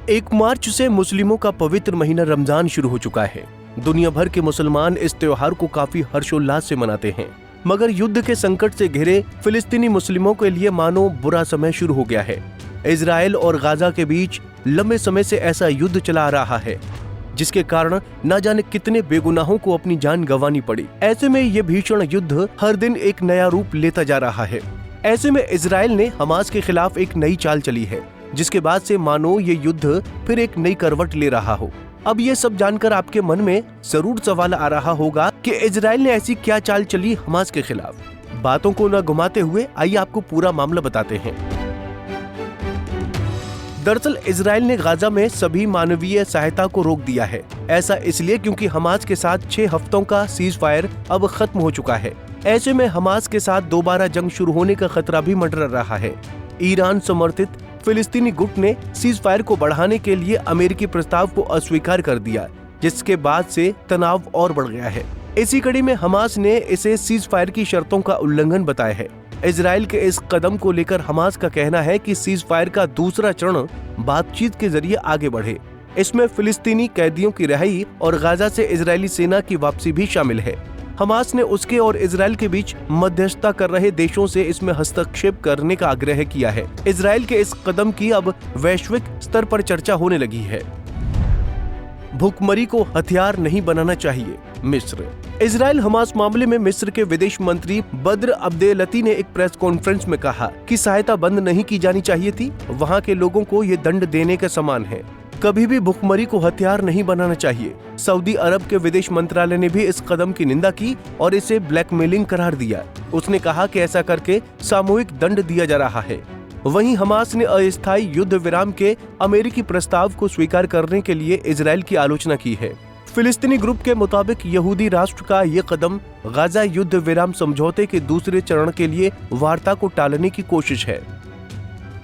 1 मार्च से मुस्लिमों का पवित्र महीना रमजान शुरू हो चुका है। दुनिया भर के मुसलमान इस त्योहार को काफी हर्षोल्लास से मनाते हैं, मगर युद्ध के संकट से घिरे फिलिस्तीनी मुस्लिमों के लिए मानो बुरा समय शुरू हो गया है। इजराइल और गाजा के बीच लंबे समय से ऐसा युद्ध चला आ रहा है, जिसके कारण न जाने कितने बेगुनाहों को अपनी जान गंवानी पड़ी। ऐसे में ये भीषण युद्ध हर दिन एक नया रूप लेता जा रहा है। ऐसे में इजराइल ने हमास के खिलाफ एक नई चाल चली है, जिसके बाद से मानो ये युद्ध फिर एक नई करवट ले रहा हो। अब ये सब जानकर आपके मन में जरूर सवाल आ रहा होगा कि इजराइल ने ऐसी क्या चाल चली हमास के खिलाफ। बातों को न घुमाते हुए आइए आपको पूरा मामला बताते हैं। दरअसल इजराइल ने गाजा में सभी मानवीय सहायता को रोक दिया है। ऐसा इसलिए क्योंकि हमास के साथ 6 हफ्तों का सीज फायर अब खत्म हो चुका है। ऐसे में हमास के साथ दोबारा जंग शुरू होने का खतरा भी मंडरा रहा है। ईरान समर्थित फिलिस्तीनी गुट ने सीज फायर को बढ़ाने के लिए अमेरिकी प्रस्ताव को अस्वीकार कर दिया, जिसके बाद से तनाव और बढ़ गया है। इसी कड़ी में हमास ने इसे सीज फायर की शर्तों का उल्लंघन बताया है। इजराइल के इस कदम को लेकर हमास का कहना है कि सीज फायर का दूसरा चरण बातचीत के जरिए आगे बढ़े। इसमें फिलिस्तीनी कैदियों की रिहाई और गाजा से इजरायली सेना की वापसी भी शामिल है। हमास ने उसके और इजराइल के बीच मध्यस्थता कर रहे देशों से इसमें हस्तक्षेप करने का आग्रह किया है। इजराइल के इस कदम की अब वैश्विक स्तर पर चर्चा होने लगी है। भुखमरी को हथियार नहीं बनाना चाहिए, मिस्र। इजराइल हमास मामले में मिस्र के विदेश मंत्री बद्र अब्देलती ने एक प्रेस कॉन्फ्रेंस में कहा कि सहायता बंद नहीं की जानी चाहिए थी। वहां के लोगों को ये दंड देने के समान है। कभी भी भुखमरी को हथियार नहीं बनाना चाहिए। सऊदी अरब के विदेश मंत्रालय ने भी इस कदम की निंदा की और इसे ब्लैकमेलिंग करार दिया। उसने कहा कि ऐसा करके सामूहिक दंड दिया जा रहा है। वहीं हमास ने अस्थायी युद्ध विराम के अमेरिकी प्रस्ताव को स्वीकार करने के लिए इजराइल की आलोचना की है। फिलिस्तीनी ग्रुप के मुताबिक यहूदी राष्ट्र का ये कदम गाजा युद्ध विराम समझौते के दूसरे चरण के लिए वार्ता को टालने की कोशिश है।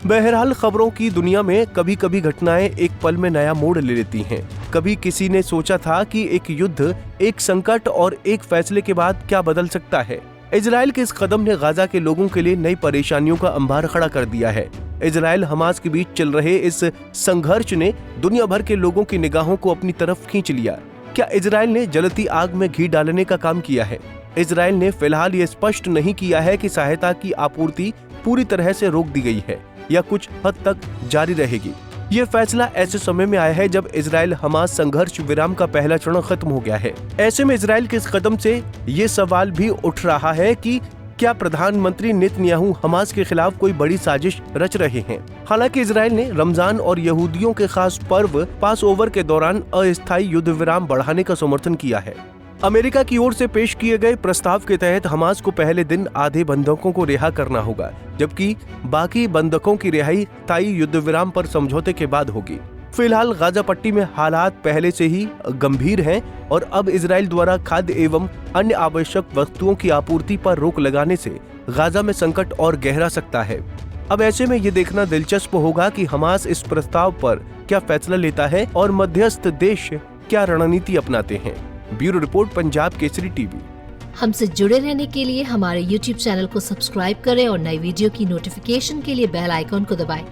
बहरहाल खबरों की दुनिया में कभी कभी घटनाएं एक पल में नया मोड़ ले लेती हैं। कभी किसी ने सोचा था कि एक युद्ध, एक संकट और एक फैसले के बाद क्या बदल सकता है। इजराइल के इस कदम ने गाजा के लोगों के लिए नई परेशानियों का अंबार खड़ा कर दिया है। इजराइल हमास के बीच चल रहे इस संघर्ष ने दुनिया भर के लोगों की निगाहों को अपनी तरफ खींच लिया। क्या इजराइल ने जलती आग में घी डालने का काम किया है? इजराइल ने फिलहाल ये स्पष्ट नहीं किया है कि सहायता की आपूर्ति पूरी तरह से रोक दी गई है या कुछ हद तक जारी रहेगी। ये फैसला ऐसे समय में आया है जब इजराइल हमास संघर्ष विराम का पहला चरण खत्म हो गया है। ऐसे में इजराइल के इस कदम से ये सवाल भी उठ रहा है कि क्या प्रधानमंत्री नेतन्याहू हमास के खिलाफ कोई बड़ी साजिश रच रहे हैं। हालांकि इजराइल ने रमजान और यहूदियों के खास पर्व पास ओवर के दौरान अस्थायी युद्ध विराम बढ़ाने का समर्थन किया है। अमेरिका की ओर से पेश किए गए प्रस्ताव के तहत हमास को पहले दिन आधे बंधकों को रिहा करना होगा, जबकि बाकी बंधकों की रिहाई स्थायी युद्ध विराम पर समझौते के बाद होगी। फिलहाल गाजा पट्टी में हालात पहले से ही गंभीर हैं और अब इजराइल द्वारा खाद्य एवं अन्य आवश्यक वस्तुओं की आपूर्ति पर रोक लगाने से गाजा में संकट और गहरा सकता है। अब ऐसे में ये देखना दिलचस्प होगा कि हमास इस प्रस्ताव पर क्या फैसला लेता है और मध्यस्थ देश क्या रणनीति अपनाते हैं। Bureau report, Punjab Kesari TV. हमसे जुड़े रहने के लिए हमारे YouTube चैनल को सब्सक्राइब करें और नई वीडियो की नोटिफिकेशन के लिए बेल आइकॉन को दबाएं।